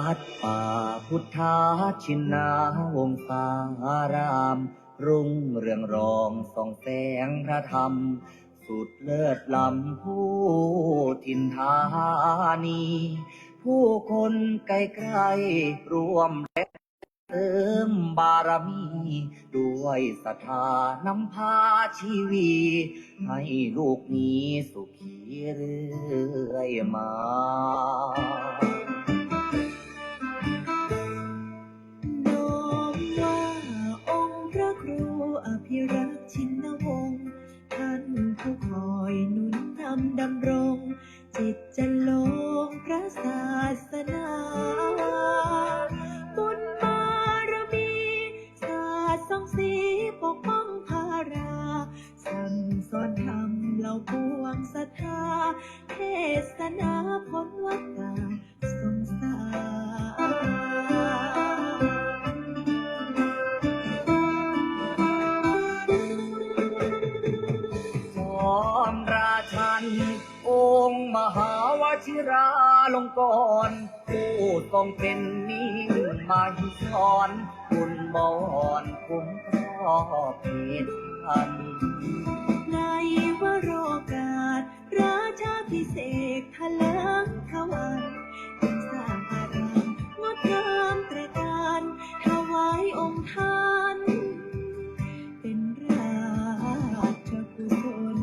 วัดป่าพุทธาชินาวงศารามรุ่งเรืองรองส่องแสงพระธรรมสุดเลิศล้ำผู้ถิ่นธานีผู้คนไกลๆรวมเติมบารมีด้วยศรัทธานำพาชีวีให้ลูกนี้สุขีเรื่อยมาน้อมว่าองค์พระครูอภิรักษ์ชินวงศ์ท่านผู้คอยหนุนนำดำรงจิตจะลงพระศาสนาบุญบารมีศาสตร์ส่องสีปกป้องภาราสั่งสอนธรรมเหล่าปวงศรัทธาเทศนาพ้นวัฏฏะสงสารจอมราชันองค์มหาวชิราลงกรณ์ผู้ทรงเป็นนิ่งมาหิสอนคุณบอนคุ้มครอบเหตุพันในวโรกาสราชาพิเศษกทะเลิงทวันยังสร้างอารามงดงามตระการถวายองค์ท่านเป็นราชกุศล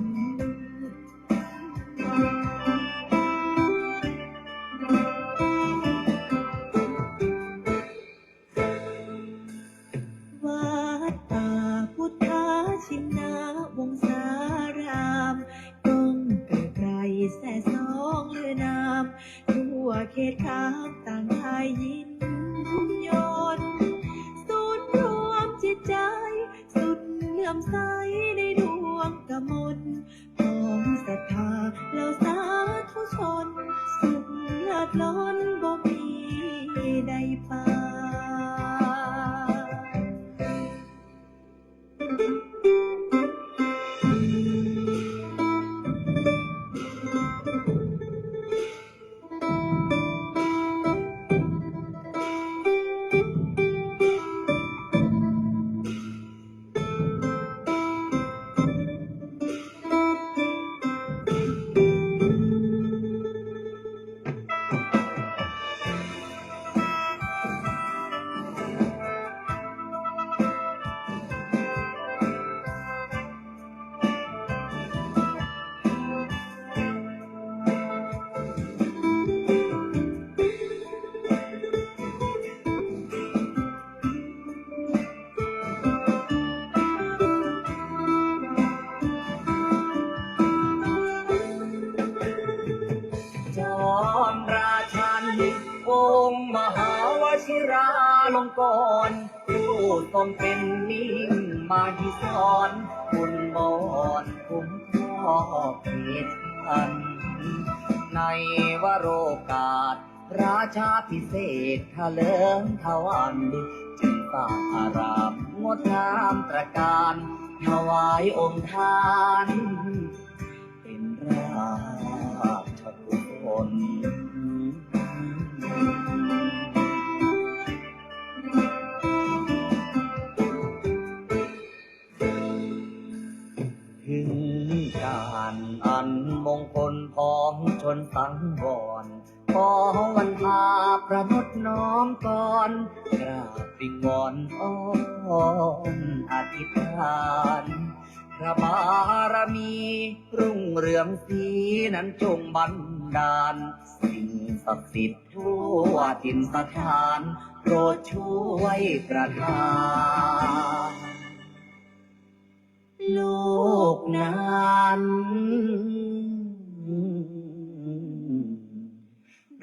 วัดป่าพุทธาชินาวงศารามก้องไกลแส่สองเลือนามทั่วเขตขามต่างไทยยินยนศูนย์รวมจิตใจสุดเลื่อมใสในดวงกมลของศรัทธาเหล่าสาธุชนสุขเลิศล้นบ่มีใดปานจอมราชันองค์มหาวชิราลงกรณ์ผู้ทรงเป็นนิ่งมาหิสอนคุณบอนคุ้มครอบเหตุพันในวโรกาสราชาพิเศษกทะเลิงทวันจึงสร้างอารามงดงามตระการถวายองค์ท่านเป็นราชกุศลถึงการอันมงคลของชนสังวรขอวันพาประนดน้อมก่อนกราบวิงวอนอ้อนอธิษฐานพระบารมีรุ่งเรืองสีนั้นจงบันดาลสิ่ง ศักดิ์สิทธิ์ทั่วถิ่นสถานโปรดช่วยประทานโลกนั้น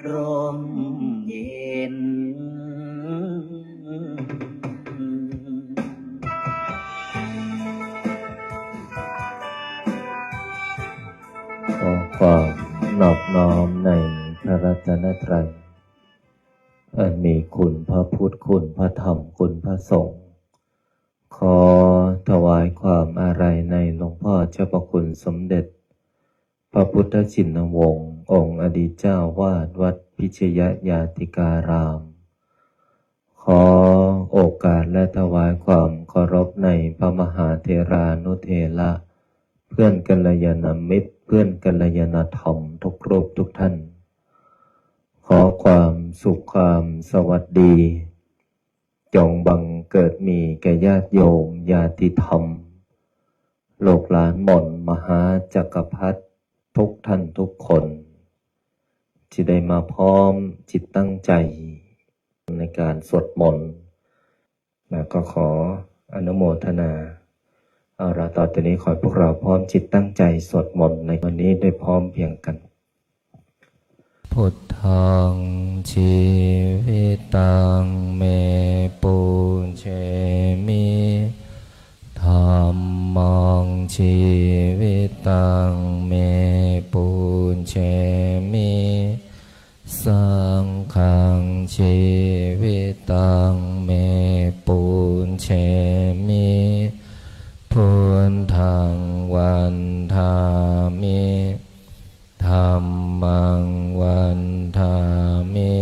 ร่มเย็นขอความนอบน้อมในพระรัตนตรัยอันมีคุณพระพุทธคุณพระธรรมคุณพระสงฆ์ขอถวายความอาลัยในหลวงพ่อเจ้าประคุณสมเด็จพระพุทธชินวงศ์องค์อดีตเจ้าวาดวัดพิชยญาติการาม ขอโอกาสและถวายความเคารพในพระมหาเถรานุเถระเพื่อนกัลยาณมิตรเพื่อนกัลยาณธรรมทุกรูปทุกท่านขอความสุขความสวัสดีจงบังเกิดมีแก่ญาติโยมญาติธรรมโลกหลานหม่นมหาจักรพรรดิทุกท่านทุกคนที่ได้มาพร้อมจิตตั้งใจในการสวดมนต์และก็ขออนุโมทนาเอาละต่อจากนี้ขอให้พวกเราพร้อมจิตตั้งใจสวดมนต์ในวันนี้ได้พร้อมเพียงกันพุทธังชีวิตังเมปุเชมิธัมมังชีวิตังเมปุเชมิสังฆังชีวิตังเมปุเชมิพุทธังวันทามิธัมมังวันทามิ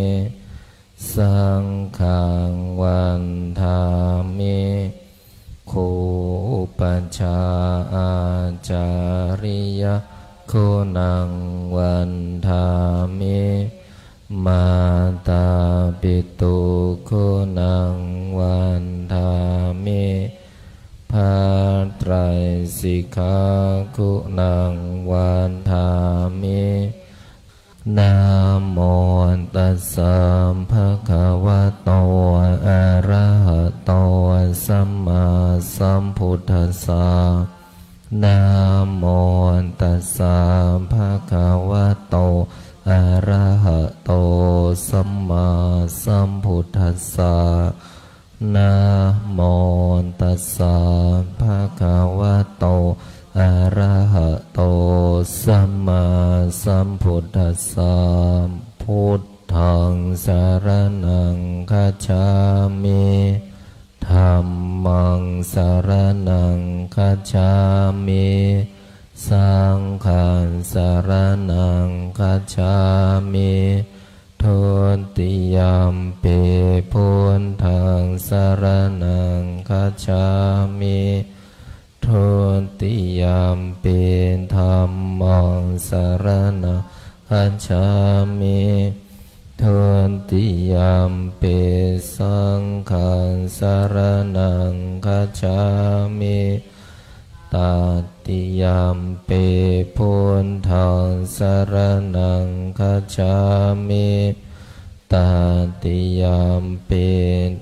สังฆังวันทามิคูปัญชาอาจาริยคุณังวันทามิมาตาปิตุคุณังวันทามิภาไตรสิกขาคุณังวันทามินะโมตัสสะภะคะวะโตอะระหะโตสัมมาสัมพุทธัสสะนะโมตัสสะภะคะวะโตอะระหะโตสัมมาสัมพุทธัสสะนะโมตัสสะภะคะวะโตอะระหะโตสัมมาสัมพุทธัสสะพุทธังสรณังคัจฉามิธัมมังสรณังคัจฉามิสังฆังสรณังคัจฉามิทุติยมปิพุทธังสรณังคัจฉามิทุติยมปิธัมมังสรณังคัจฉามิทุติยมปิสังฆังสรณังคัจฉามิตติยมปิพุทธังสรณังคัจฉามิตติยมปิ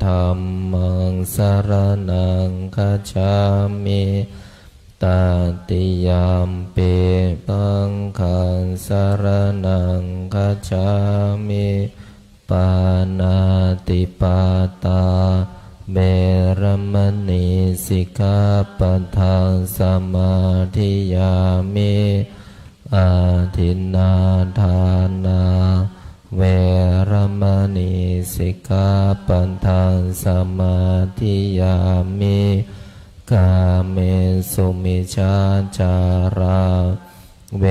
ธัมมังสรณังคัจฉามิตติยมปิสังฆังสรณังคัจฉามิปานาติปาตาเวรมณีสิกขาปะทังสมาธิยามิอาทินนาทานาเวรมณีสิกขาปะทังสมาธิยามิกาเมสุมิจฉาจาราเว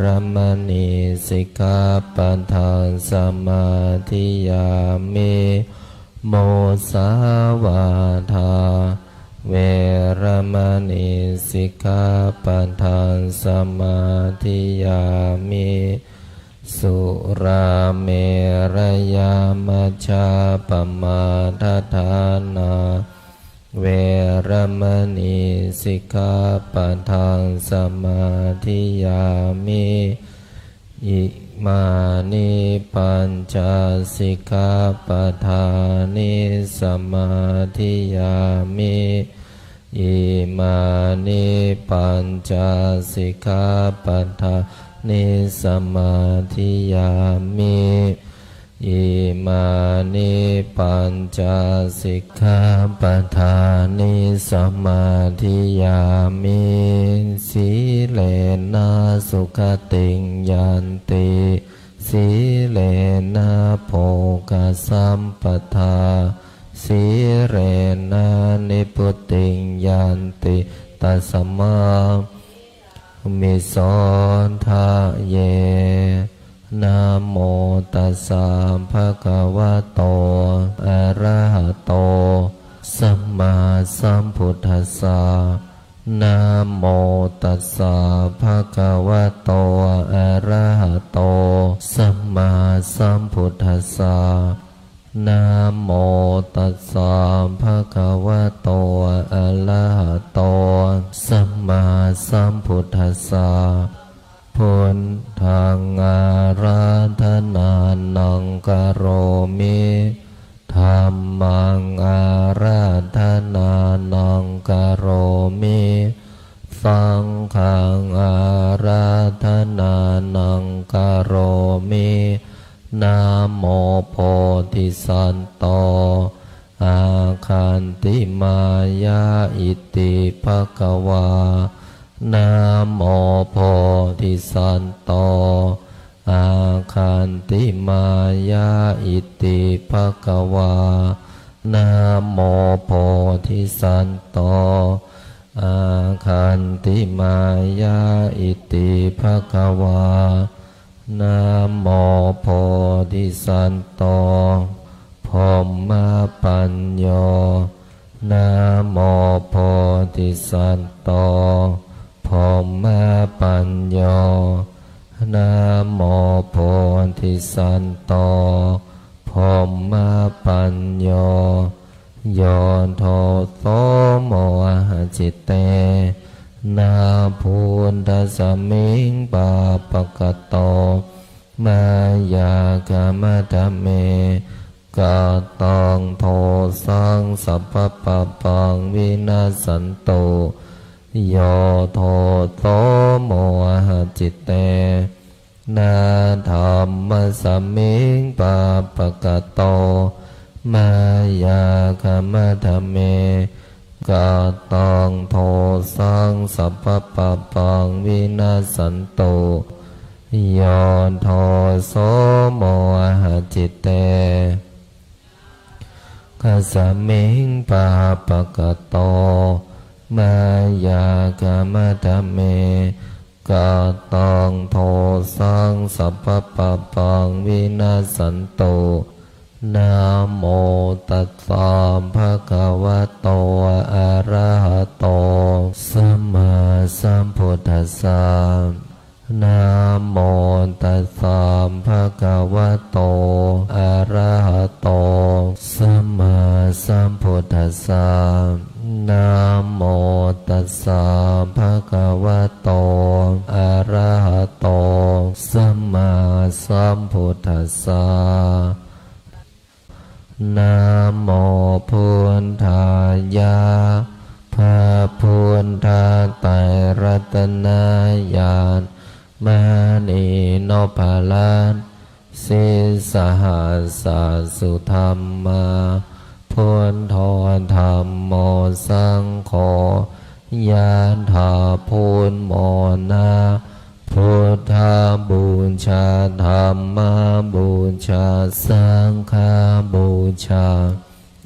รมณีสิกขาปะทังสมาธิยามิโมสาวาทาเวรมณีสิกขาปะทังสมาธิยามิสุราเมรยามัชฌาปมาทฐานาเวรมณีสิกขาปะทังสมาธิยามิอิ มานิปัญจสิกขาปทานิสมาธิยามิอิมานิปัญจสิกขาปทานิสมาธิยามิอิมานิปัญจสิกขาปทานิสมาธิยามิสีเลนะสุขติงยันติสีเลนะโภคสัมปทาสีเรนะนิพุติงยันติตัสมามิโสทะเยนะโมตัสสะภะคะวะโตอะระหะโตสัมมาสัมพุทธัสสะนะโมตัสสะภะคะวะโตอะระหะโตสัมมาสัมพุทธัสสะนะโมตัสสะภะคะวะโตอะระหะโตสัมมาสัมพุทธัสสะพุทธังอาราธนานังกโรมิธัมมังอาราธนานังกโรมิสังฆังอาราธนานังกโรมินะโมโพธิสัตโตอาคันติมายาอิติภควานะโมโพธิสัตโตอาคันติมายาอิติภควานะโมโพธิสัตโตอาคันติมายาอิติภควานะโมโพธิสัตโตพรหมปัญโยนะโมโพธิสัตโตพรหมปัญโยนะโมโพธิสัตโตพรหมปัญโยโยโทโสโมหะจิตเตนาพุทธสมิงปาปะกะโตมายากามะธเมกะตังโทสังสัพพะปะปังวินาสันโตโยโทโสโมหะจิตเตนาธัมมะสมิงปาปะกะโตมายากามะธเมกะตังโทสังสัพพะปะปังวินาสันโตโยโทโสโมหะจิตเตคัสสมิงปาปะกะโตมายากามะธเมกะตังโทสังสัพพะปะปังวินาสันโตนะโมตัสสะภะคะวะโตอะระหะโตสัมมาสัมพุทธัสสะนะโมตัสสะภะคะวะโตอะระหะโตสัมมาสัมพุทธัสสะนะโมตัสสะภะคะวะโตอะระหะโตสัมมาสัมพุทธัสสะนะโมพุทธายะพระพุทธไตรรัตนญาณมณีโนภาลันสิสหัสสะสุธรรมาพุทโธธรรมโมสังโฆยะถาพุทโมนาพุทธบูชาธรรมบูชาสังฆบูชา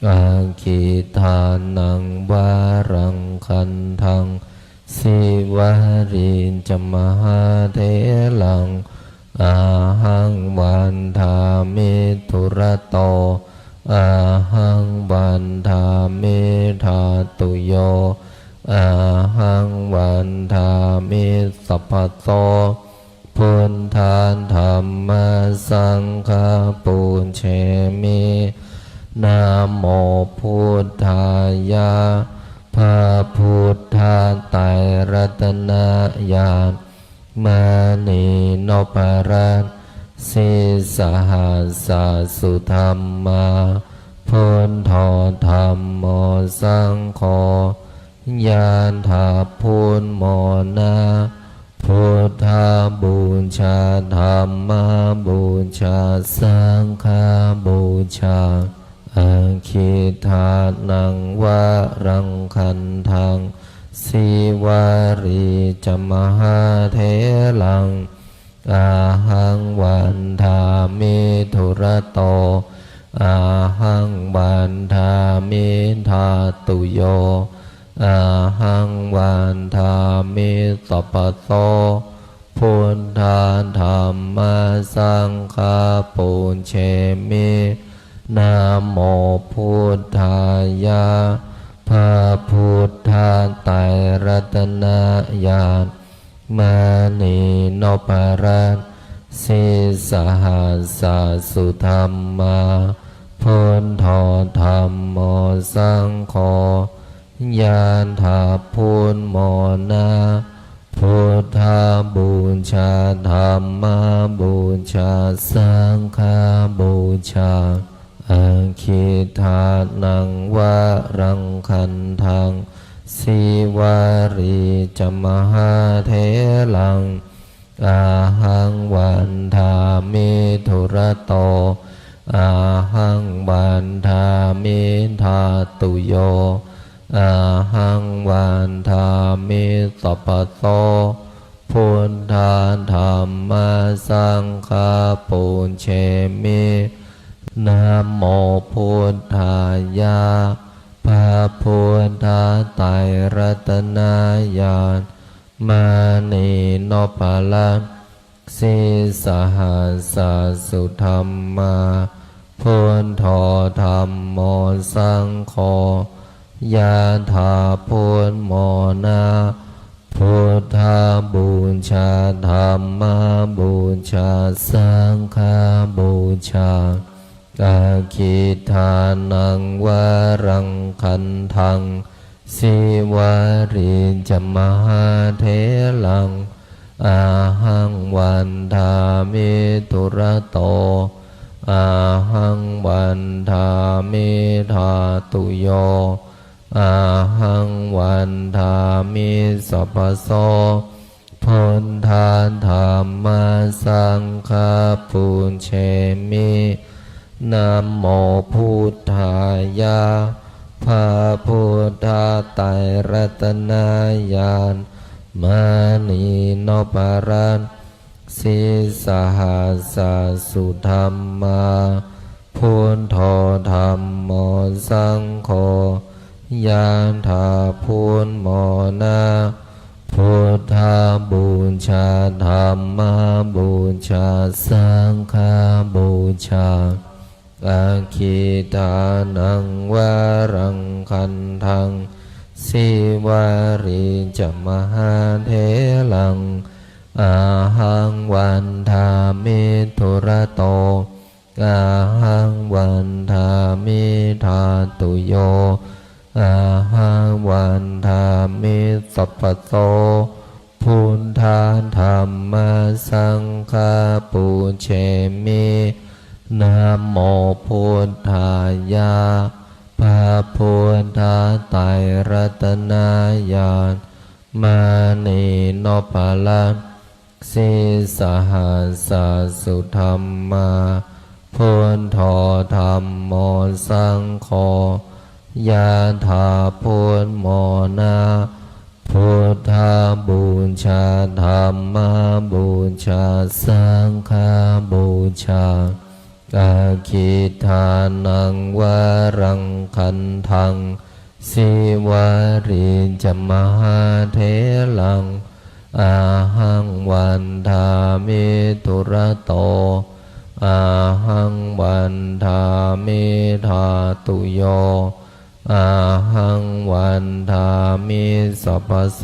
อาคิทานังวารังคันทังสิวารินจมหาเถลังอาหังวันทามิทุระโตอาหังวันทามิธาตุโยอาหังวันทามิสัพพะโตพุทธานธรรมสังฆปูญเชมินะโมพุทธายะพระพุทธไตรรัตนญาณมณีโนภารัน สิสหัสสะสุธรรมาพุทโธธัมโมสังโฆยานถาพุทโมนาพุทธาบูชาธัมมาบูชาสังฆาบูชาอาคิทานังวะรังคันทังสิวารีจมหาเทลังอาหังวันทามิธุระโตอาหังวันทามิทาตุโยอาหังวันทามิสัพพโสพุทธาธัมมาสังฆาปุญเชมินะโมพุทธายะพระพุทธาไตรรัตนญาณมานีโนปรัตสิสหัสสะสุธรรมาพุทโธธัมโมสังโฆยานถาพุทโมนาพุทธาบูชาธัมมาบูชาสังฆาบูชาอาคิทานังวะรังคันทังสิวารีจมหาเทลังอาหังวันทามิธุระโตอาหังวันทามิทาตุโยอาหังวันทามิสัพพโสพุทธาธัมมาสังฆาปุญเชมินะโมพุทธายะพระพุทธาไตรรัตนญาณมานีโนปรัตสิสหัสสะสุธรรมาพุทโธธัมโมสังโฆยะถาพุทโมนาพุทธาบูชาธัมมาบูชาสังฆาบูชาอาคิทานังวะรังคันทังสิวารีจมหาเทลังอาหังวันทามิธุระโตอาหังวันทามิทาตุโยอาหังวันทามิสัพพโสพุทธาธัมมาสังฆาปุญเชมินะโมพุทธายะพระพุทธาไตรรัตนญาณมานีโนปรัตสิสหัสสะสุธรรมาพุทโธธัมโมสังโฆยานถาพุทโมนาพุทธาบูชาธัมมาบูชาสังฆาบูชาอาคิทานังวะรังคันทังสิวารีจมหาเทลังอาหังวันทามิธุระโตอาหังวันทามิทาตุโยอาหังวันทามิสัพพโสพุทธาธัมมาสังฆาปุญเชมินะโมพุทธายะพระพุทธาไตรรัตนญาณมานีโนปรัตสิสหัสสะสุธรรมาพุทโธธัมโมสังโฆยะถาพุทโมนาพุทธาบูชาธัมมาบูชาสังฆาบูชาอาคิทานังวะรังคันทังสิวารีจมหาเทลังอาหังวันทามิธุระโตอาหังวันทามิทาตุโยอาหังวันทามิสัพพโส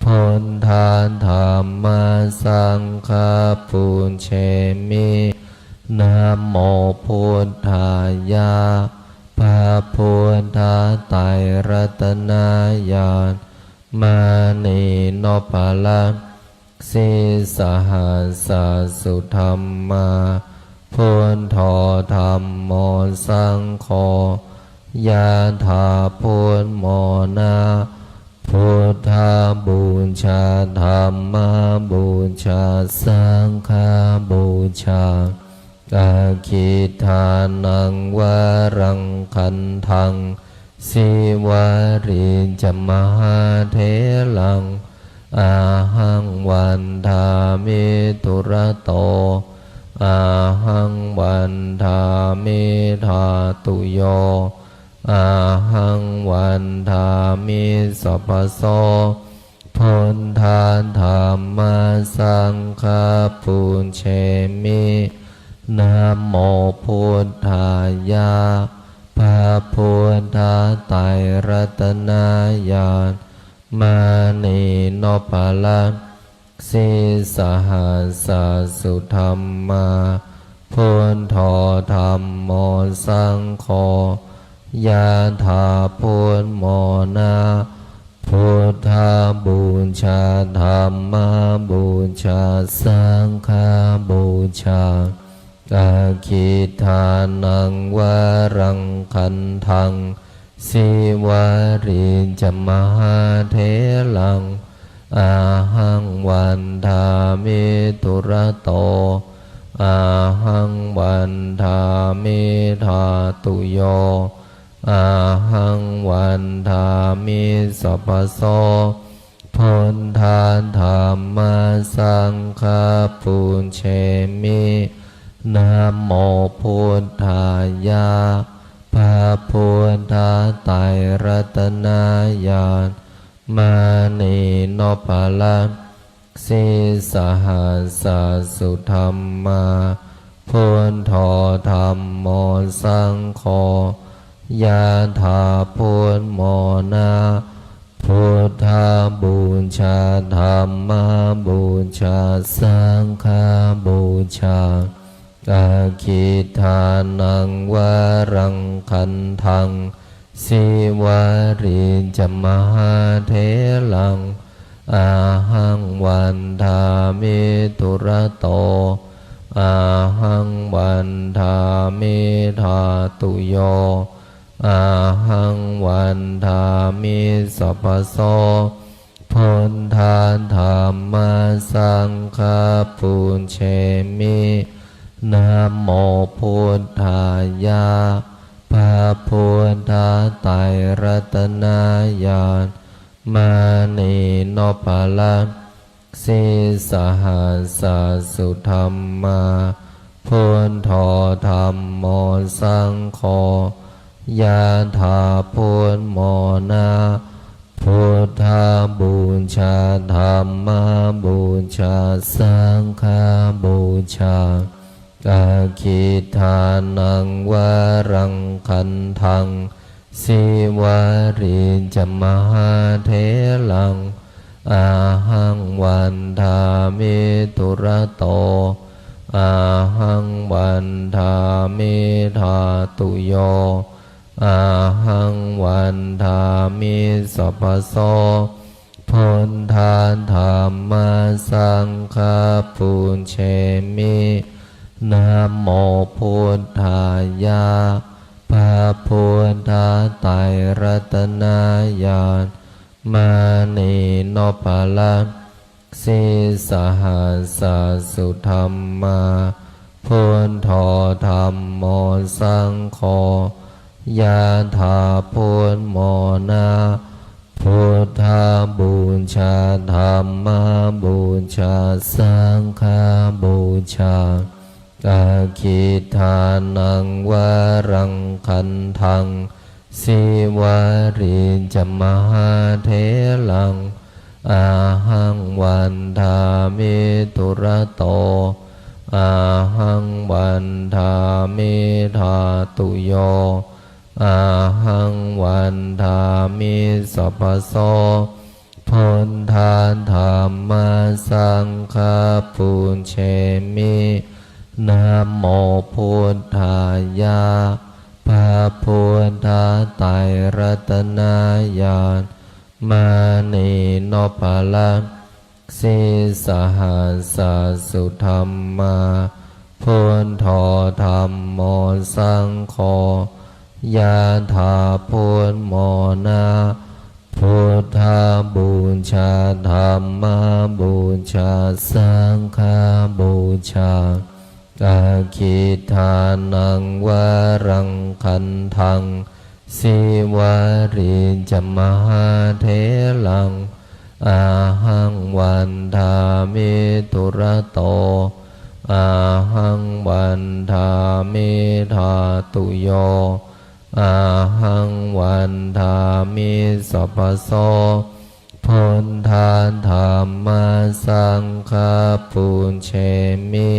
พุทธาธัมมาสังฆาปุญเชมินะโมพุทธายะพระพุทธาไตรรัตนญาณมานีโนปรัตส สิสหัสสุธรรมาพุทโธธัมโมสังโฆยะถาพุทโมนาพุทธาบูชาธัมมาบูชาสังฆาบูชาอาคิทานังวารังคันทังสิวาริจมหาเถลังอาหังวันทามิตุระโตอาหังวันทามิธาตุโยอาหังวันทามิสัพพโสพุทธาธัมมาสังฆาปุญเชมินะโมพุทธายะพระพุทธไตรรัตนญาณมานีโนภลังสิสหัสสุธรรมาพุทโธธัมโมสังโฆยะถาพุทโมนาพุทธาบูชาธัมมาบูชาสังฆาบูชาอาคิทานังวารังคันทังสิวาริจมหาเถลังอาหังวันทามิตุระโตอาหังวันทามิธาตุโยอาหังวันทามิสัพพโสพุทธาธัมมาสังฆาปุญเชมินะโมพุทธายะพระพุทธไตรรัตนญาณมานีโนภลังสิสหัสสุธรรมาพุทโธธัมโมสังโฆยะถาพุทโมนาพุทธาบูชาธัมมาบูชาสังฆาบูชาอาคิทานังวารังคันทังสิวาริจมหาเถลังอาหังวันทามิตุระโตอาหังวันทามิธาตุโยอาหังวันทามิสัพพโสพุทธาธัมมาสังฆาปุญเชมินะโมพุทธายะพระพุทธไตรรัตนญาณมานีโนภลังสิสหัสสุธรรมาพุทโธธัมโมสังโฆยะถาพุทโมนาพุทธาบูชาธัมมาบูชาสังฆาบูชาอาคิทานังวารังคันทังสิวาริจมหาเถลังอาหังวันทามิตุระโตอาหังวันทามิธาตุโยอาหังวันทามิสัพพโสพุทธาธัมมาสังฆาปุญเชมินะโมพุทธายะพระพุทธไตรรัตนญาณมานีโนภลังสิสหัสสุธรรมาพุทโธธัมโมสังโฆยะถาพุทโมนาพุทธาบูชาธัมมาบูชาสังฆาบูชาอาคิทานังวารังคันทังสิวาริจมหาเถลังอาหังวันทามิตุระโตอาหังวันทามิธาตุโยอาหังวันทามิสัพพโสพุทธาธัมมาสังฆาปุญเชมินะโมพุทธายะพระพุทธไตรรัตนญาณมานีโนภลัง สิสหัสสุธรรมาพุทโธธัมโมสังโฆยะถาพุทโมนะพุทธบูชาธัมมบูชาสังฆบูชาอาคิทานังวรังคันทังสิวาริจมหาเถลังอาหังวันทามิตุระโตอาหังวันทามิธาตุโยอาหังวันทามิสัพพโสพุทธาธัมมาสังฆปุญเชมิ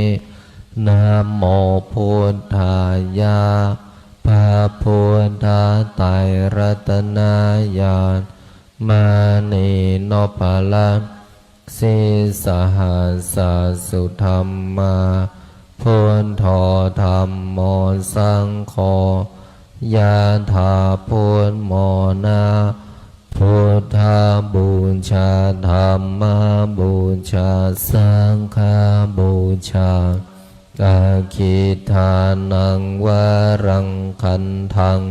นะโมพุทธายะพระพุทธไตรรัตนญาณมานีโนภลังสิสหัสสุธรรมาพุทโธธัมโมสังโฆยะถาพุทโมนะพุทธบูชาธัมมบูชาสังฆบูชาอาคิทานังวรังคันทัง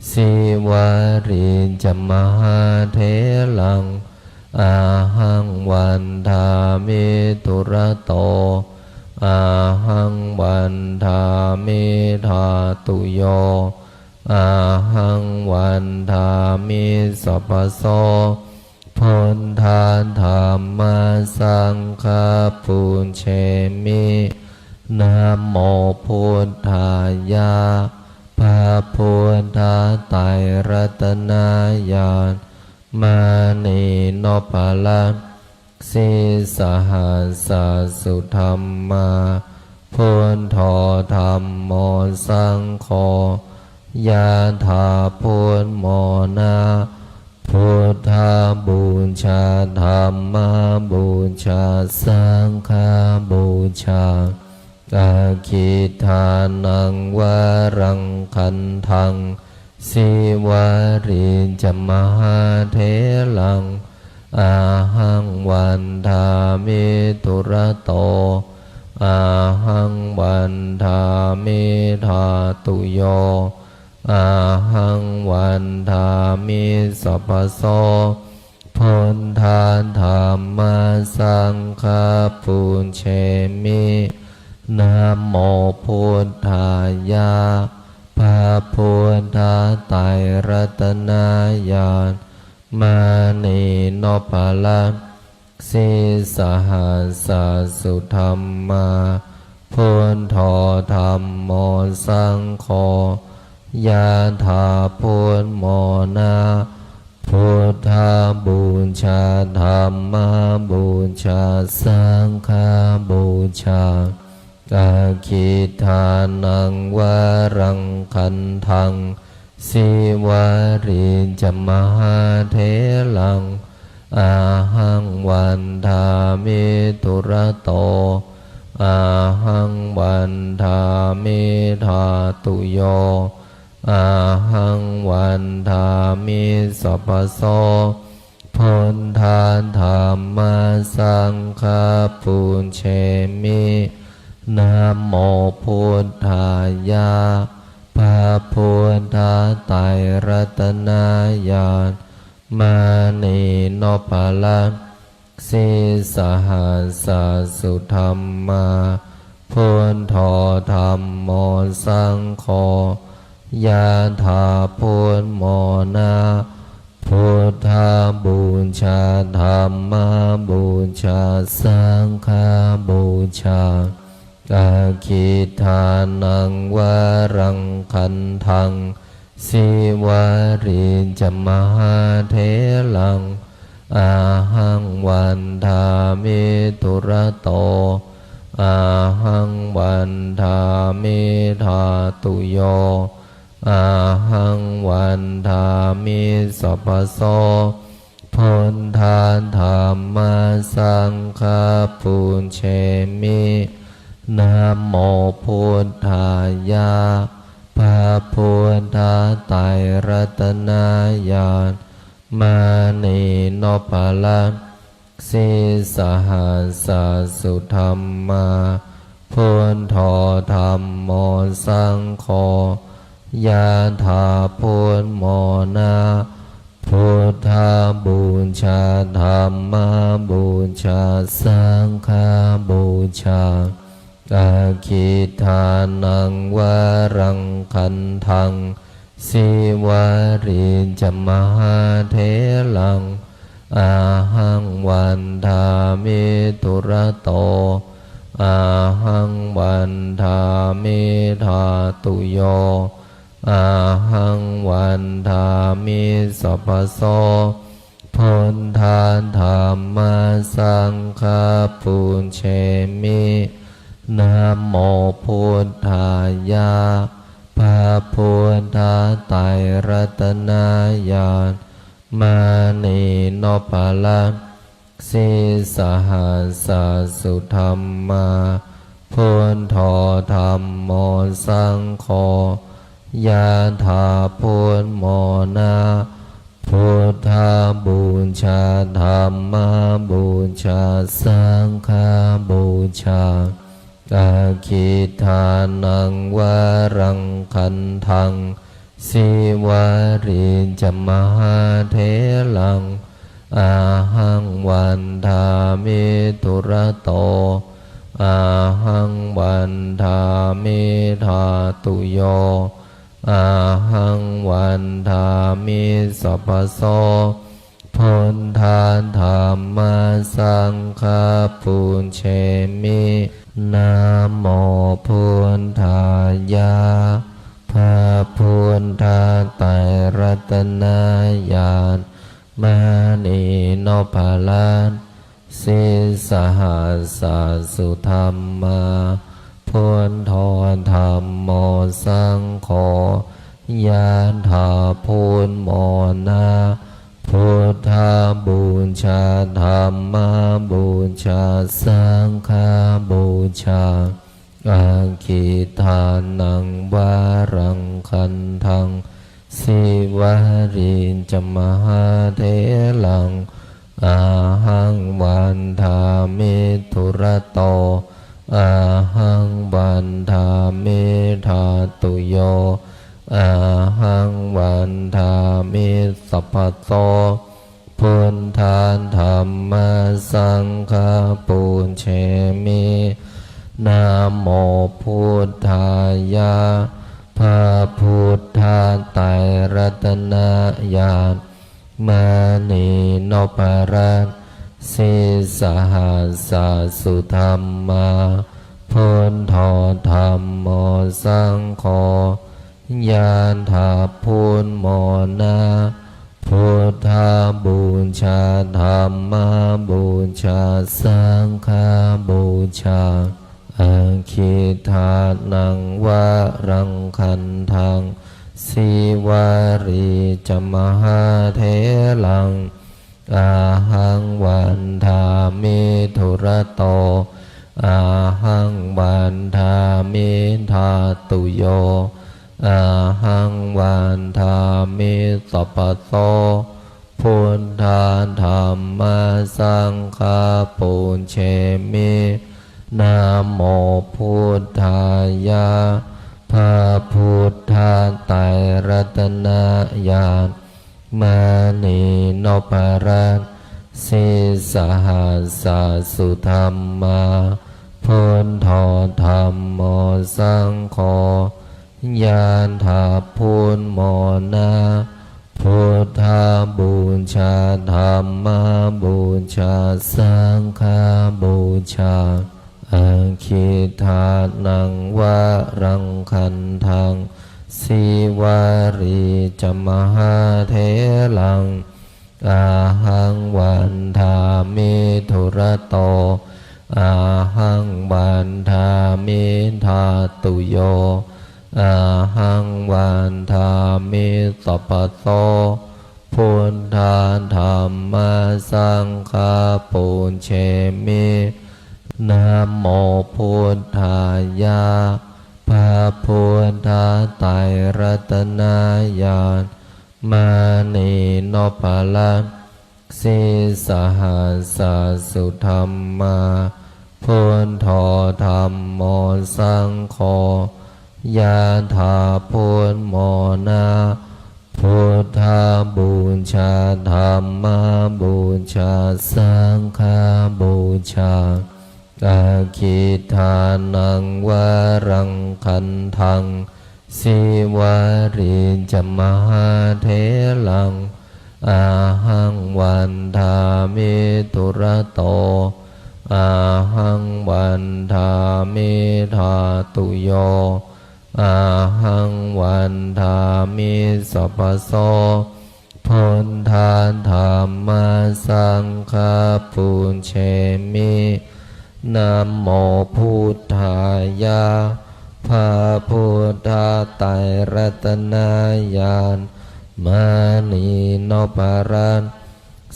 สิวาริจมหาเถลังอาหังวันทามิตุระโตอาหังวันทามิธาตุโยอาหังวันทามิสัพพโสพุทธาธัมมาสังฆปุญเชมินะโมพุทธายะพระพุทธไตรรัตนญาณมานีโนภลังสิสหัสสุธรรมาพุทโธธัมโมสังโฆยะถาพุทโมนะพุทธบูชาธัมมบูชาสังฆบูชาอาคิทานังวรังคันทังสิวาริจมหาเถลังอาหังวันทามิตุระโตอาหังวันทามิธาตุโยอาหังวันทามิสัพพโสพุทธาธัมมาสังฆปุญเชมินะโมพุทธายะพระพุทธไตรรัตนญาณมานีโนภลังสิสหัสสุธรรมาพุทโธธัมโมสังโฆยะถาพุทโมนะพุทธบูชาธัมมบูชาสังฆบูชาอาคิทานังวรังคันทังสิวาริจมหาเถลังอาหังวันทามิตุระโตอาหังวันทามิธาตุโยอาหังวันทามิสัพพโสพุทธาธัมมาสังฆปุญเชมินะโมพุทธายะพระพุทธไตรรัตนญาณมานีโนภลังสิสหัสสุธรรมาพุทโธธัมโมสังโฆยะถาพุทโมนะพุทธบูชาธัมมบูชาสังฆบูชาอาคิทานังวรังคันทังสิวาริจมหาเถลังอาหังวันทามิตุระโตอาหังวันทามิธาตุโยอาหังวันทามิสัพพโสพุทธาธัมมาสังฆปุญเชมินะโมพุทธายะพระพุทธไตรรัตนญาณมานีโนภลัง สิสหัสสุธรรมาพุทโธธัมโมสังโฆยะถาพุทโมนาพุทธาบูชาธัมมาบูชาสังฆาบูชาอาคิทานังวารังคันทังสิวาริจมหาเถลังอาหังวันทามิตุระโตอาหังวันทามิธาตุโยอาหังวันทามิสัพพโสพุทธาธัมมาสังฆาปุญเชมินะโมพุทธายะพระพุทธไตรรัตนญาณมานีโนปาลังสิสหัสสุธรรมาพุทโธธัมโมสังโฆยะถาพุทโมนาพุทธาบูชาธัมมาบูชาสังฆาบูชาอาคิทานังวารังคันทังสิวาริจมหาเถลังอาหังวันทามิตุระโตอาหังวันทามิธาตุโยอาหังวันทามิสัพพโสพุทธาธัมมาสังฆาปุญเชมินะโมพุทธายะพระพุทธไตรรัตนญาณมานีโนภาลันสิสหัสสุธรรมาพุทโธธัมโมสังโฆยะถาพุทโมนาพุทธาบูชาธัมมาบูชาสังฆาบูชาอาคิทานังวารังคันทังสิวาริจมหาเถลังอาหังวันทามิตุระโตอาหังวันทามิธาตุโยอาหังวันทามิสัพพโสพุทธาธัมมาสังฆาปุญเชมินะโมพุทธายะพระพุทธไตรรัตนญาณมานีโนปารันสิสหัสสุธรรมาพุทโธธัมโมสังโฆยะถาพุทโมนาพุทธาบูชาธัมมาบูชาสังฆาบูชาอาคิทานังวารังคันทังสิวาริจมหาเถลังอาหังวันทามิตุระโตอาหังวันทามิธาตุโยอาหังวันทามิสัพพโสพุทธาธัมมาสังฆาปุญเชมินะโมพุทธายะพระพุทธไตรรัตนญาณมานีโนปารันสิสหัสสุธรรมาพุทโธธัมโมสังโฆยะถาพุทโมนาพุทธาบูชาธัมมาบูชาสังฆาบูชาอาคิทานังวารังคันทังสิวาริจมหาเถลังอาหังวันทามิตุระโตอาหังวันทามิธาตุโยอาหังวันทามิสัพพโสพุทธาธัมมาสังฆาปุญเชมินะโมพุทธายะพระพุทธไตรรัตนญาณมานีโนภาลังส สิสหัสสุธรรมาพุทโธธัมโมสังโฆยะถาพุทโมนาพุทธาบูชาธัมมาบูชาสังฆาบูชาอาคิทานังวารังคันทังสิวาริจมหาเถลังอาหังวันทามิตุระโตอาหังวันทามิธาตุโยอาหังวันทามิสัพพโสพุทธาธัมมาสังฆาปุญเชมินะโมพุทธายะพระพุทธไตรรัตนญาณมานีโนปารัน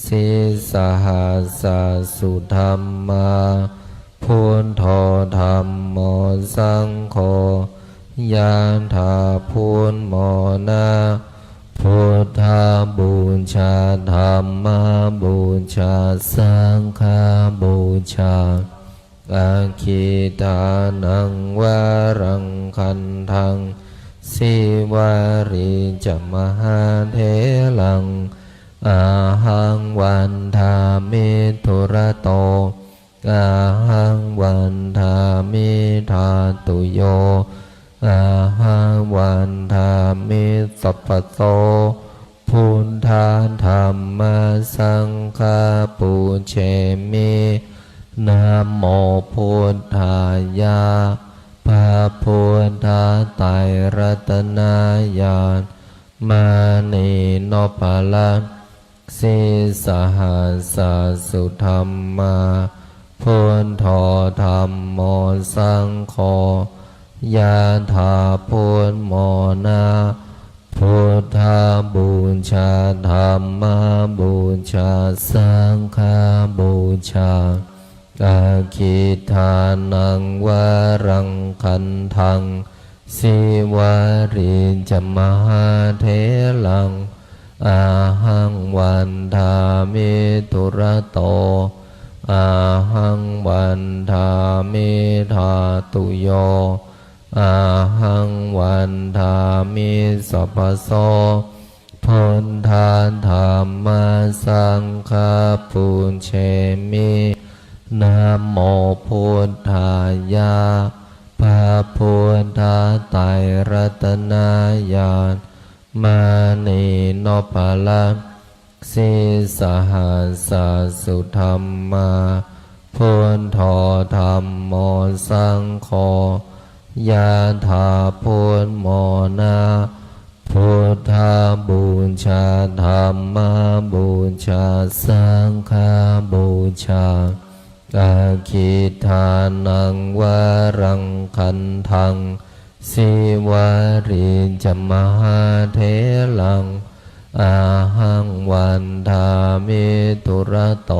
สิสหัสสุธรรมาพุทโธธัมโมสังโฆยะถาพุทโมนาพุทธาบูชาธัมมาบูชาสังฆาบูชาอาคิทานังวารังคันทังสิวาริจมหาเถลังอาหังวันทามิทุระโตอาหังวันทามิธาตุโยอาหังวันทามิสัพพโสพุทธาธัมมาสังฆาปุเชมินะโมพุทธายะพระพุทธไตรรัตนญาณมานีโนปาลันสิสหัสสุธรรมาพุทโธธัมโมสังโฆยะถาพุทโมนาพุทธาบูชาธัมมาบูชาสังฆาบูชาอาคิทานังวารังคันทังสิวาริจมหาเถลังอาหังวันทามิตุระโตอาหังวันทามิธาตุโยอาหังวันทามิสัพพโสพุทธาธัมมาสังฆาปุญเชมินะโมพุทธายะพระพุทธไตรรัตนญาณมานีโนปาลันสิสหัสสุธรรมาพุทโธธัมโมสังโฆยะถาพุทโมนาพุทธาบูชาธัมมาบูชาสังฆาบูชาอาคิทานังวารังคันทังสิวาริจมหาเถลังอาหังวันทามิตุระโต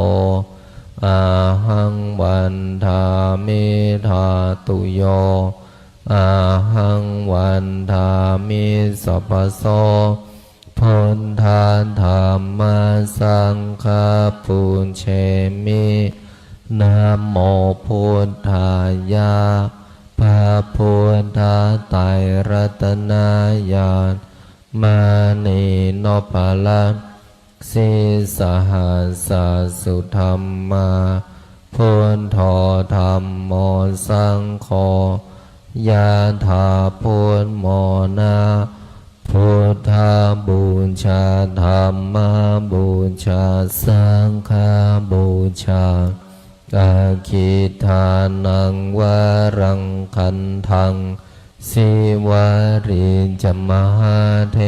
อาหังวันทามิธาตุโยอาหังวันทามิสัพพโสพุทธาธัมมาสังฆาปุญเชมินะโมพุทธายะพระพุทธไตรรัตนญาณมานีโนปาลันสิสหัสสุธรรมาพุทโธธัมโมสังโฆยะถาพุทโมนาพุทธาบูชาธัมมาบูชาสังฆาบูชาอาคิทานังวารังคันทังสิวาริจมหาเถ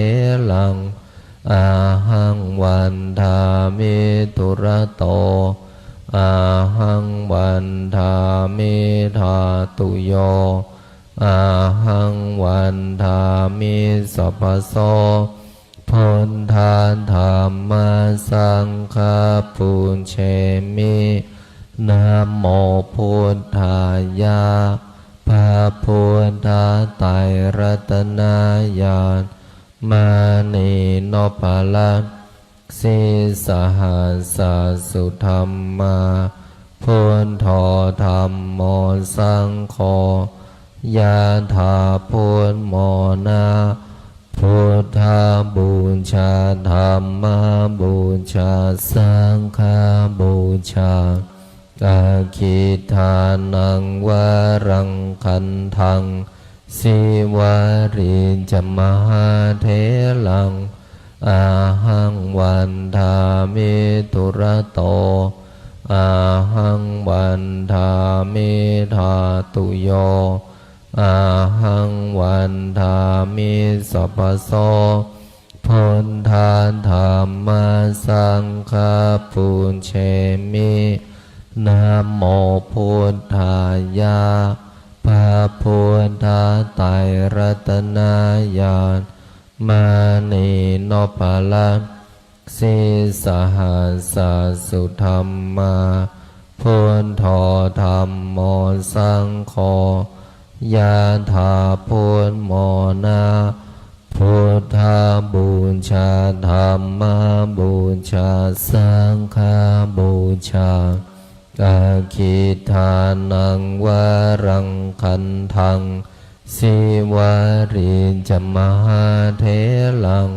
ลังอาหังวันทามิตุระโตอาหังวันทามิธาตุโยอาหังวันทามิสัพพโสพุทธาธัมมาสังฆาปุญเชมินะโมพุทธายะพระพุทธไตรรัตนญาณมานีโนปาลันสิ สิสหัสสุธรรมาพุทโธธัมโมสังโฆยะถาพุทโมนาพุทธบูชาธัมมบูชาสังฆบูชาอาคิทานังวรังคันทังสิวาริจมหาเถลังอาหังวันทามิตุระโตอาหังวันทามิธาตุโยอาหังวันทามิสัพพโสพุทธาธัมมาสังฆปุญเชมินะโมพุทธายะพระพุทธไตรรัตนญาณมานีโนภลังสิสหัสสุธรรมาพุทโธธัมโมสังโฆยะถาพุทโมนาพุทธบูชาธัมมบูชาสังฆบูชาอาคิทานังวรังคันทังสิวาริจมหาเถลัง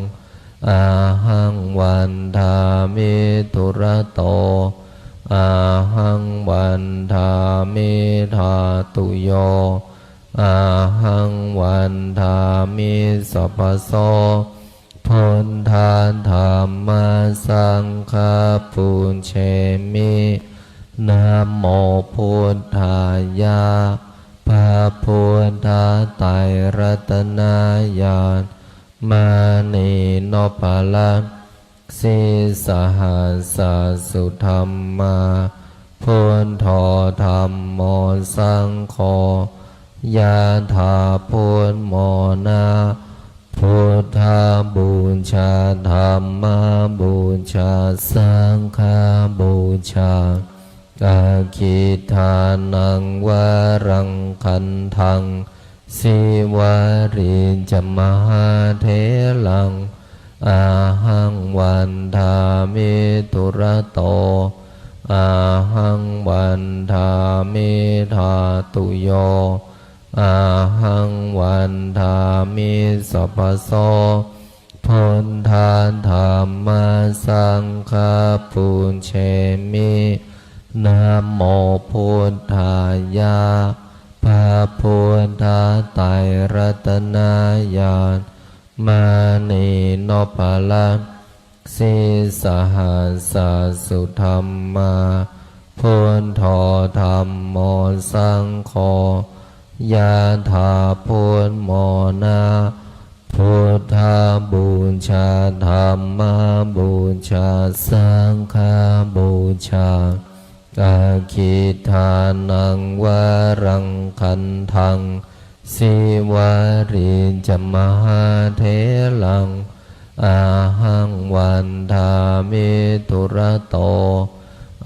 อาหังวันทามิตุระโตอาหังวันทามิธาตุโยอาหังวันทามิสัพพโสพุทธาธัมมาสังฆปุญเชมินะโมพุทธายะพระพุทธไตรรัตนญาณมานีโนภลังสิสหัสสุธรรมาพุทโธธัมโมสังโฆยะถาพุทโมนาพุทธบูชาธัมมบูชาสังฆบูชาอาคิทานังวรังคันทังสิวาริจมหาเถลังอาหังวันทามิตุระโตอาหังวันทามิธาตุโยอาหังวันทามิสัพพโสพุทธาธัมมาสังฆปุญเชมินะโมพุทธายะพระพุทธไตรรัตนญาณมานีโนภลังสิสหัสสุธรรมาพุทโธธัมโมสังโฆยะถาพุทโมนาพุทธบูชาธัมมบูชาสังฆบูชาอาคิทานังวรังคันทังสิวาริจมหาเถลังอาหังวันทามิตุระโต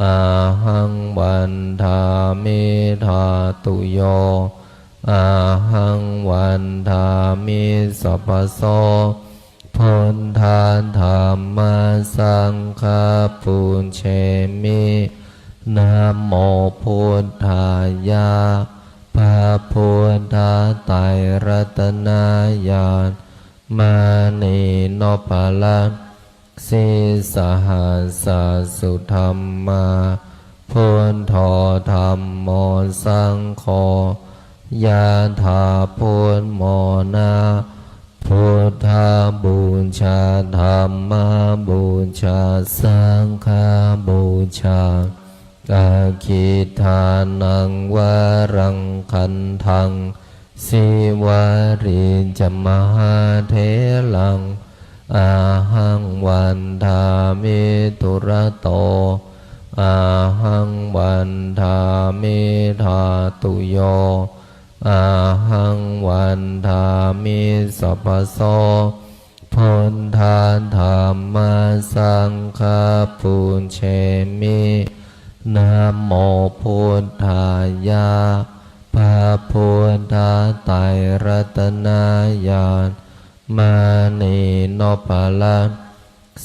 อาหังวันทามิธาตุโยอาหังวันทามิสัพพโสพุทธาธัมมาสังฆปุญเชมินะโมพุทธายะพระพุทธไตรรัตนญาณมานีโนภลังสิสหัสสุธรรมาพุทโธธัมโมสังโฆยะถาพุทโมนาพุทธบูชาธัมมบูชาสังฆบูชาอาคิทานังวรังคันทังสิวาริจมหาเถลังอาหังวันทามิตุระโตอาหังวันทามิธาตุโยอาหังวันทามิสัพพโสพุทธาธัมมาสังฆปุญเชมินะโมพุทธายะพระพุทธไตรรัตนญาณมานีโนภลัง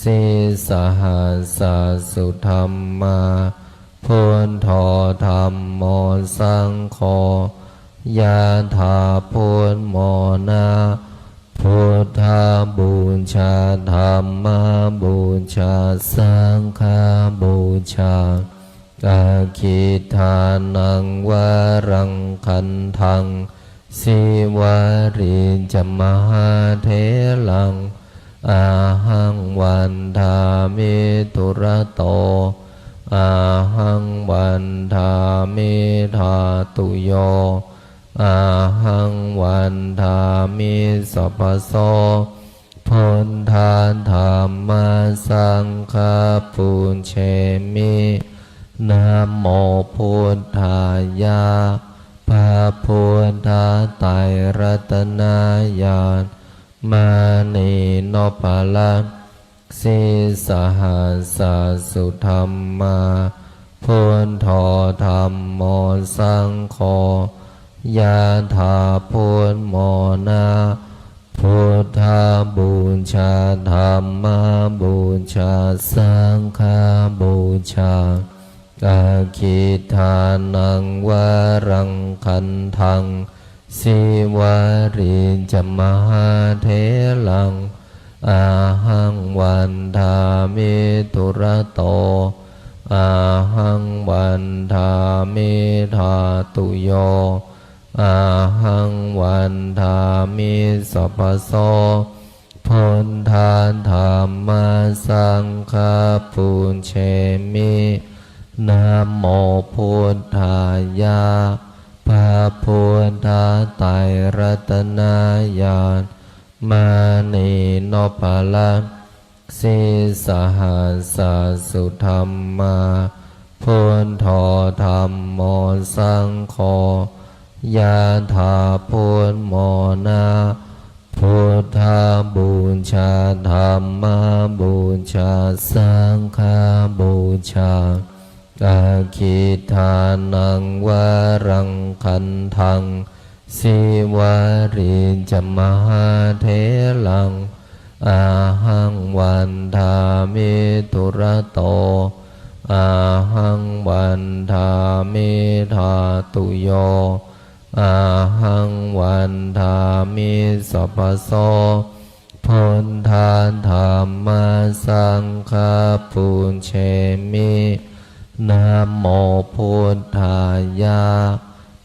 สิสหัสสุธรรมาพุทโธธัมโมสังโฆยะถาพุทโมนะพุทธบูชาธัมมบูชาสังฆบูชาอาคิทานังวรังคันทังสิวาริจมหาเถลังอาหังวันทามิตุระโตอาหังวันทามิธาตุโยอาหังวันทามิสัพพโสพุทธาธัมมาสังฆาปุญเชมินะโมพุทธายะพระพุทธไตรรัตนญาณมานีโนปะละสิสหัสสุธรรมาพุทโธธัมโมสังโฆยะถาพุทโมนะพุทธบูชาธัมมบูชาสังฆบูชาอาคิทานังวรังคันทังสิวาริจมหาเถลังอาหังวันทามิตุระโตอาหังวันทามิธาตุโยอาหังวันทามิสัพพโสพุทธาธัมมาสังฆาปุญเชมินะโมพุทธายะพระพุทธไตรรัตนญาณมานีโนปะละสิสหัสสุธรรมาพุทโธธัมโมสังโฆยะถาพุทโมนะพุทธบูชาธัมมบูชาสังฆบูชาอาคิทานังวรังคันทังสิวาริจมหาเถลังอาหังวันทามิตุระโตอาหังวันทามิธาตุโยอาหังวันทามิสัพพโสพุทธาธัมมาสังฆาปุญเชมินะโมพุทธายะ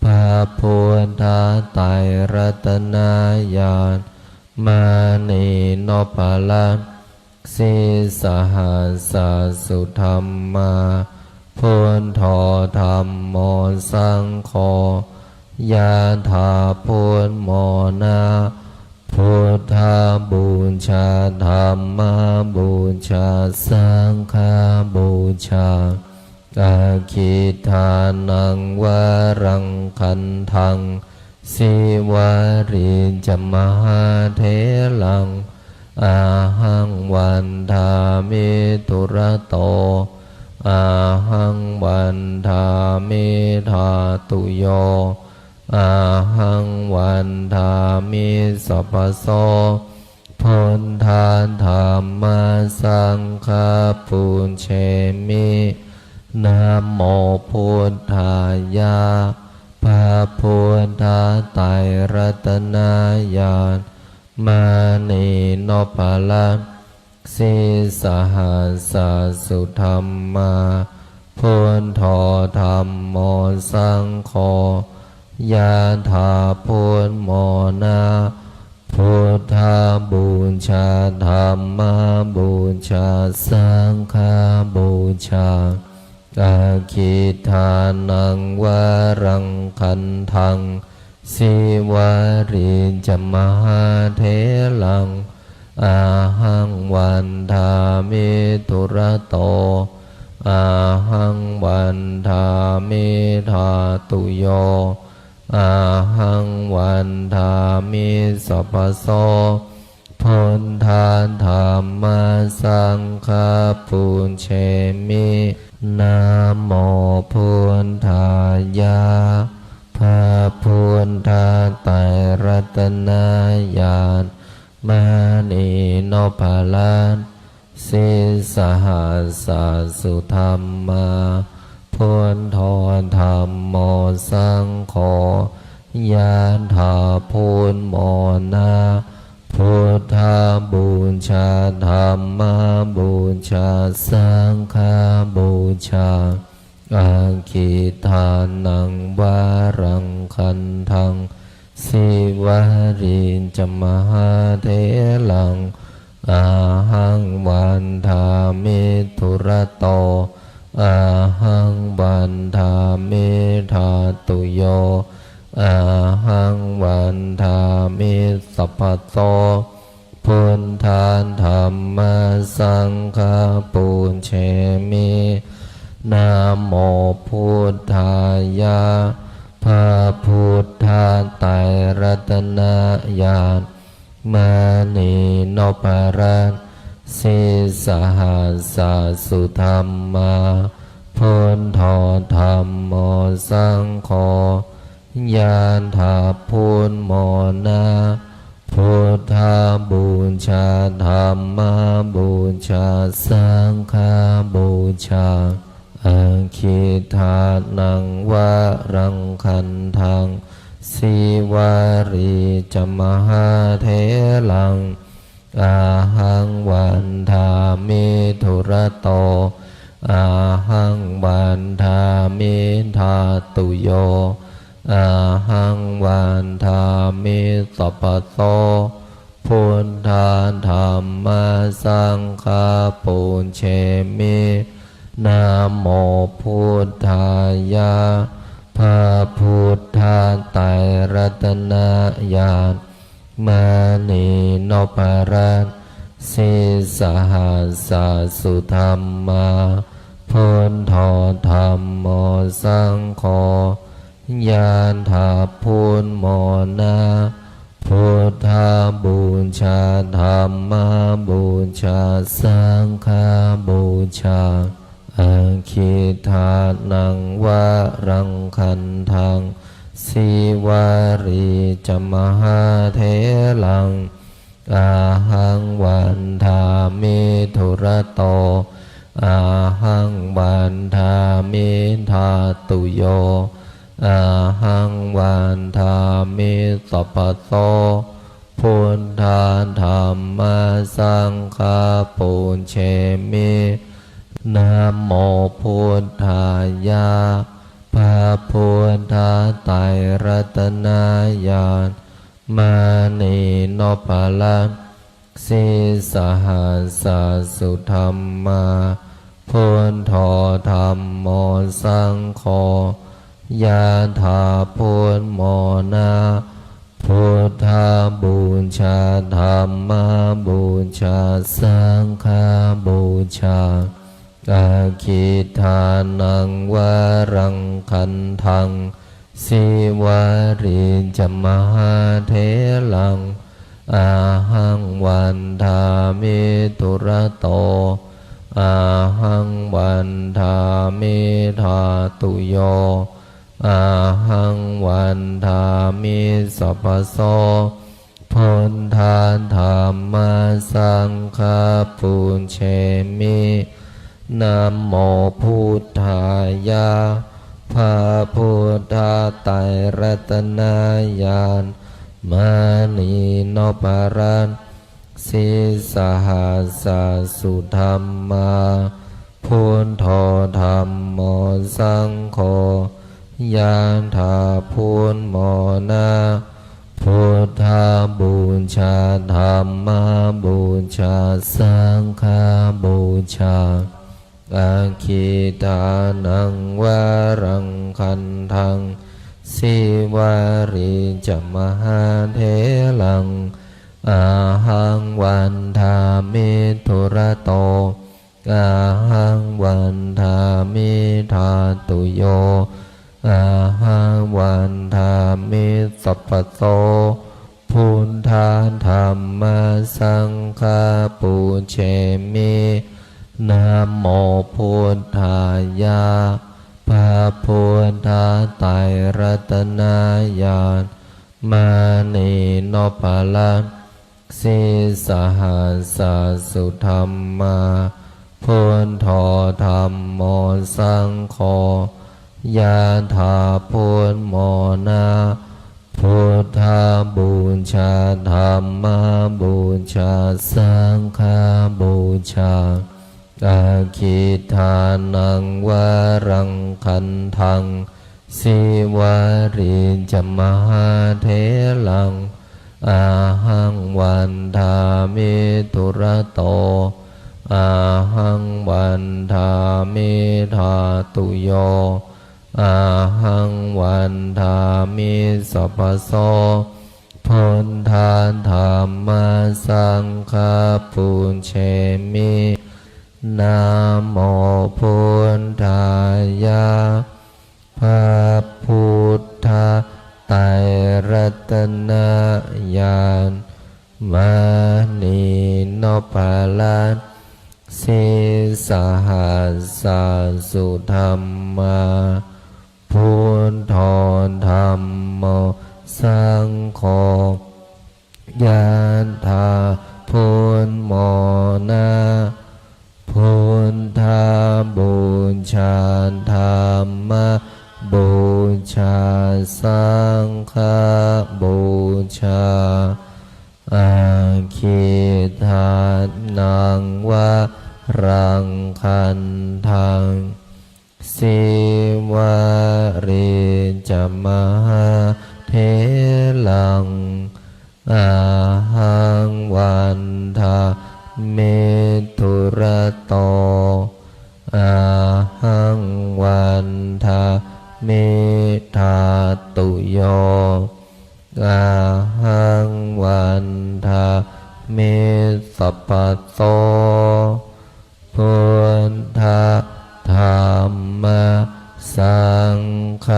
พระพุทธไตรรัตนญาณมานีโนปะละสิสหัสสุธรรมาพุทโธธัมโมสังโฆยะถาพุทโมนะพุทธบูชาธัมมบูชาสังฆบูชาอาคิทานังวรังคันทังสิวาริจมหาเถลังอาหังวันทามิตุระโตอาหังวันทามิธาตุโยอาหังวันทามิสัพพโสพุทธาธัมมาสังฆาปุญเชมินะโมพุทธายะพระพุทธไตรรัตนญาณมานีโนปะละสิสหัสสุธรรมาพุทโธธัมโมสังโฆยะถาพุทโมนะพุทธบูชาธัมมบูชาสังฆบูชาอาคิทานังวรังคันทังสิวาริจมหาเถลังอาหังวันทามิตุระโตอาหังวันทามิธาตุโยอาหังวันทามิสัพพโสพุทธาธัมมาสังฆาปุญเชมินะโมพุทธายะพระพุทธไตรรัตนญาณมานีโนปะละสิ สิสหัสสะสุธรรมาพุทโธธรรมโมสังโฆยะถาพุทโมนาพุทธาบูชาธรรมบูชาสังฆบูชาอาคิทานังวารังคันทังสิวารินจมหาเทลังอาหังวันทามิทุระโตอาหังวันทามิธาตุโยอาหังวันทามิสัพพะโตพุทธานธรรมสังฆปูญเชมินะโมพุทธายะพระพุทธไตรรัตนญาณมานีโนปรัตสิสหัสสะสุธรรมาพุทโธธรรมโมสังโฆยะถาพุทโมนาพุทธาบูชาธรรมบูชาสังฆบูชาอาคิทานังวารังคันทังสิวาริจมหาเทลังอาหังวันทามิทุระโตอาหังวันทามิธาตุโยอาหังวันทามิสัพพะโตพุทธานธรรมสังฆปูญเชมินะโมพุทธายะพระพุทธไตรรัตนญาณมานีโนปรัตสิสหัสสะสุธรรมาพุทโธธรรมโมสังโฆยะถาพุทโมนาพุทธาบูชาธรรมบูชาสังฆบูชาอาคิทานังวารังคันทังสิวาริจมหาเทลังอาหังวันทามิทุระโตอาหังวันทามิธาตุโยอาหังวันทามิสัพพะโตพุทธานธรรมสังฆปูญเชมินะโมพุทธายะพระพุทธไตรรัตนญาณมานีโนปรัตสิสหัสสะสุธรรมาพุทโธธรรมโมสังโฆยะถาพุทโมนาพุทธาบูชาธรรมบูชาสังฆบูชาอาคิทานังวารังคันทังสิวาริจมหาเทลังอาหังวันทามิทุระโตอาหังวันทามิธาตุโยอาหังวันทามิสัพพะโตพุทธานธรรมสังฆปูญเชมินะโมพุทธายะพระพุทธไตรรัตนญาณมานีโนปรัตสิสหัสสะสุธรรมาพุทโธธรรมโมสังโฆยะถาพุทโมนาพุทธาบูชาธรรมบูชาสังฆบูชาอาคิทานังวารังคันทังสิวาริจมหาเทลังอาหังวันทามิทุระโตอาหังวันทามิธาตุโยอาหังวันทามิสัพพะโตพุทธานธรรมสังฆปูญเชมินะโมพุทธายะพระพุทธไตรรัตนญาณมานีโนปรัตส สีสหัสสุธรรมาพุทโธธรรมโมสังโฆยะถาพุทโมนาพุทธาบูชาธรรมบูชาสังฆบูชาอาคิทานังวรังคันทังสิวาริจมหาเถลังอาหังวันทามิทุระโตอาหังวันทามิธาตุโยอาหังวันทามิสัพพโสพุทธาธรรมสังฆปุญเชมินะโมพุทธายะพระพุทธไตรรัตนญาณมณีนพลัตน์สีสหัสสุธรรมาพุทโธธรรมโมสังโฆยะถาพุทโมนาพุทธาบูชาธรรมบูชาสังฆบูชาอาคิทานังวะรังคันทังสิวาริจมหาเถลังอาหังวันทาเมตุระโตอาหังวันทาเมธาตุโยอาหังวันทาเมสัพพโสพุทธธรรมสังฆ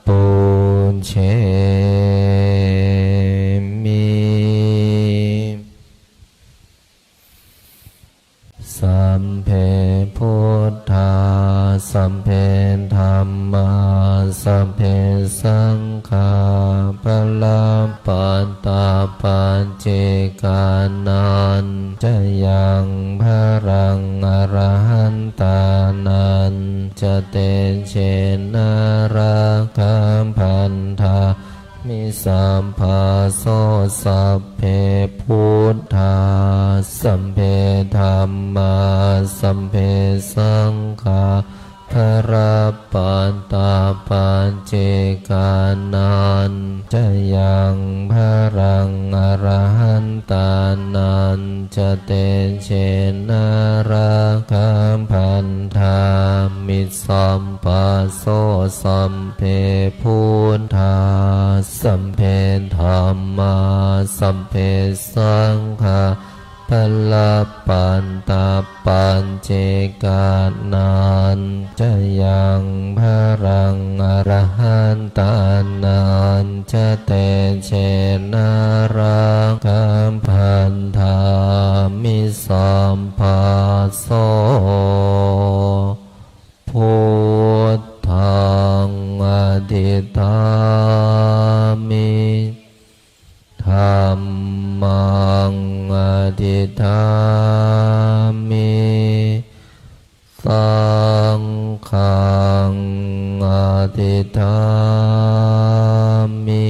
ปุญเชมิสัมเพพุทธาสัมเพธัมมาสัมเพสังฆาปะลาปัตตาปัจเจกานันจะยังพรังอรหันตานันจะเตเชนาราคัมพันธามิสัมภาโสสัพเพพุทธาสัมเพธัมมาสัมเพสังฆาพระปัตตาปัจเจกานันจะยังพรังอรหันตานันจะเตเชนาราคัมพันธามิสัมภาโสสัมเพพุทธาสัมเพธัมมาสัมเพสังฆาปะลาปันตาปัญเจกานันจะยังพรังอรหันตานันจะเตเชนาราคัมพันธามิสัมภาโสพุทธังอธิฐามิธัมมังอธิฐามิสังฆังอธิฐามิ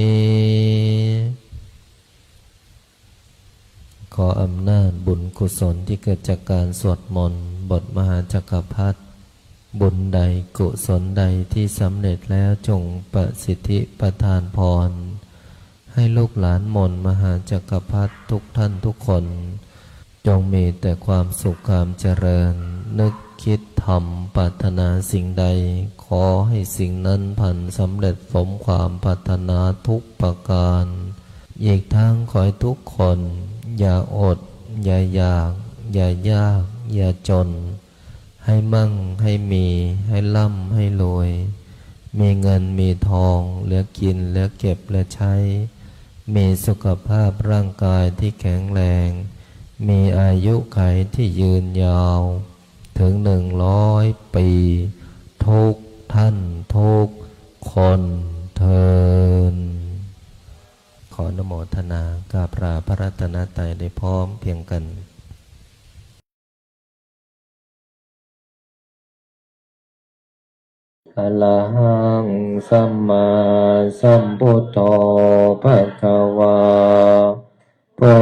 ขออำนาจบุญกุศลที่เกิดจากการสวดมนต์บทมหาจักรพรรดิบุญใดกุศลใดที่สำเร็จแล้วจงประสิทธิประทานพรให้ลูกหลานมนต์มหาจักรพรรดิทุกท่านทุกคนจงมีแต่ความสุขความเจริญนึกคิดทำปรารถนาสิ่งใดขอให้สิ่งนั้นพันสำเร็จสมความปรารถนาทุกประการอีกทั้งขอให้ทุกคนอย่าอดอย่าอยากอย่ายากอย่าจนให้มั่งให้มีให้ร่ำให้รวยมีเงินมีทองเหลือกินเหลือเก็บเหลือใช้มีสุขภาพร่างกายที่แข็งแรงมีอายุขัยที่ยืนยาวถึง100 ปีทุกท่านทุกคนเทินขออนุโมทนากราบลาพระรัตนตรัย ได้พร้อมเพียงกันอะระหังสัมมาสัมพุทโธภะคะวาพุ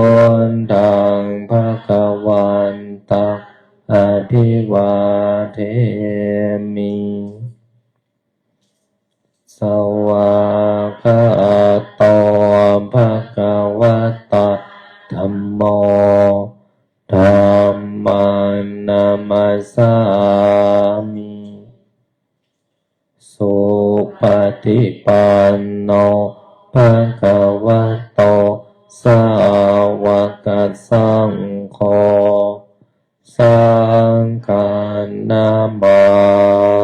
ทธังภะคะวันตังอะภิวาเทมิสวากขาโตภะคะวะตะธัมโมธัมมังนามัสสามิสุปฏิปันโนภะคะวะโตสาวกสังโฆสังฆนามา